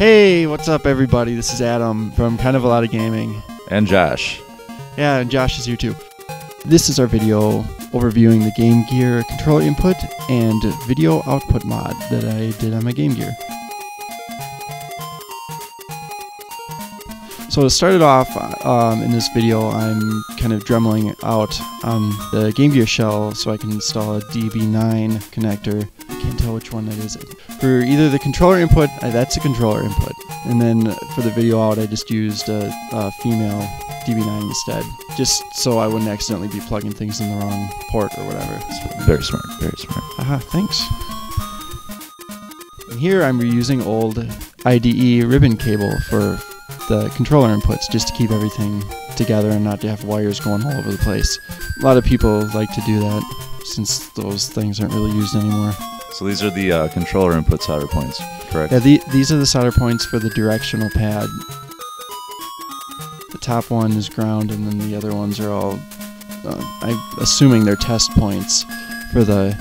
Hey, what's up everybody? This is Adam from KindOfALotOGaming. And Josh. Yeah, and Josh is here too. This is our video overviewing the Game Gear controller input and video output mod that I did on my Game Gear. So to start it off, in this video I'm kind of dremeling out on the Game Gear shell so I can install a DB9 connector. I can't tell which one that is. For either the controller input, that's a controller input, and then for the video out I just used a female DB9 instead, just so I wouldn't accidentally be plugging things in the wrong port or whatever. Very smart, very smart. Aha, thanks. And here I'm reusing old IDE ribbon cable for the controller inputs, just to keep everything together and not to have wires going all over the place. A lot of people like to do that since those things aren't really used anymore. So these are the controller input solder points, correct? Yeah, these are the solder points for the directional pad. The top one is ground, and then the other ones are all, I'm assuming they're test points for the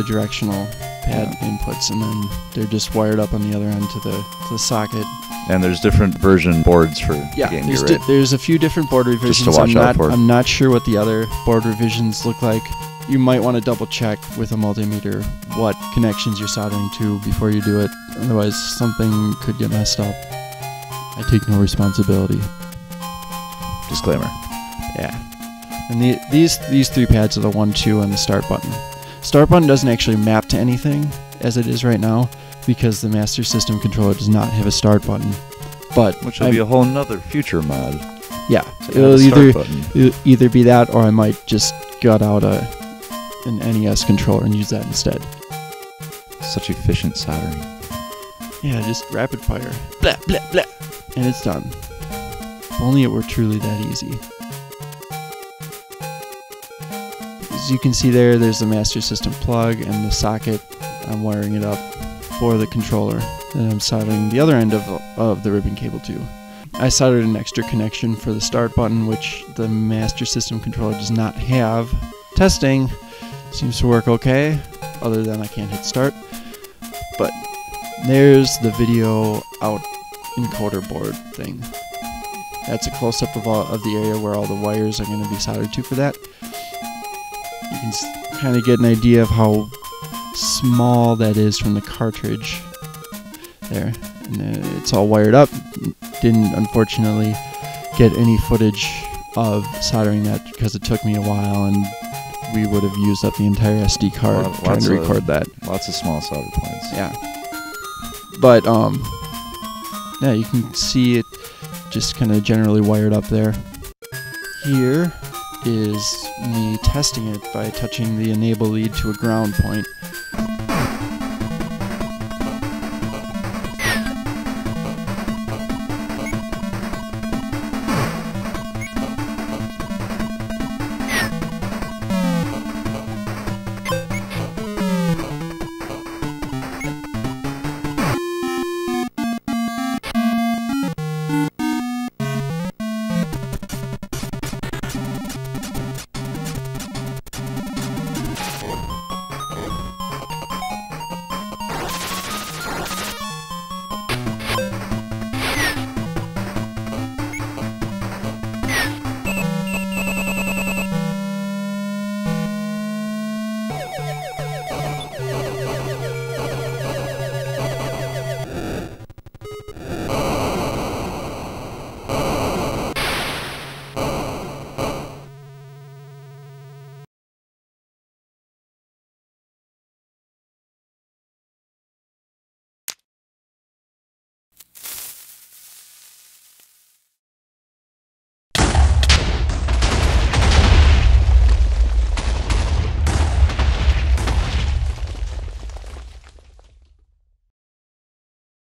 directional pad inputs, and then they're just wired up on the other end to the socket. And there's different version boards for the Game Gear, right? There's a few different board revisions. Just to watch out for. I'm not sure what the other board revisions look like. You might want to double check with a multimeter what connections you're soldering to before you do it. Otherwise, something could get messed up. I take no responsibility. Disclaimer. Yeah. And these three pads are the 1, 2, and the start button. Start button doesn't actually map to anything as it is right now, because the Master System controller does not have a start button. But which will be a whole nother future mod. Yeah, so it'll either be that, or I might just gut out an NES controller and use that instead. Such efficient soldering. Yeah, just rapid fire. Blah, blah, blah. And it's done. If only it were truly that easy. As you can see there's the Master System plug and the socket. I'm wiring it up for the controller, and I'm soldering the other end of the ribbon cable too. I soldered an extra connection for the start button, which the Master System controller does not have. Testing seems to work okay, other than I can't hit start. But there's the video out encoder board thing. That's a close-up of the area where all the wires are going to be soldered to for that. You can kind of get an idea of how small that is from the cartridge there, and it's all wired up. Didn't unfortunately get any footage of soldering that because it took me a while, and we would have used up the entire SD card trying to record that. Lots of small solder points. Yeah, but yeah, you can see it just kind of generally wired up there. Here is me testing it by touching the enable lead to a ground point.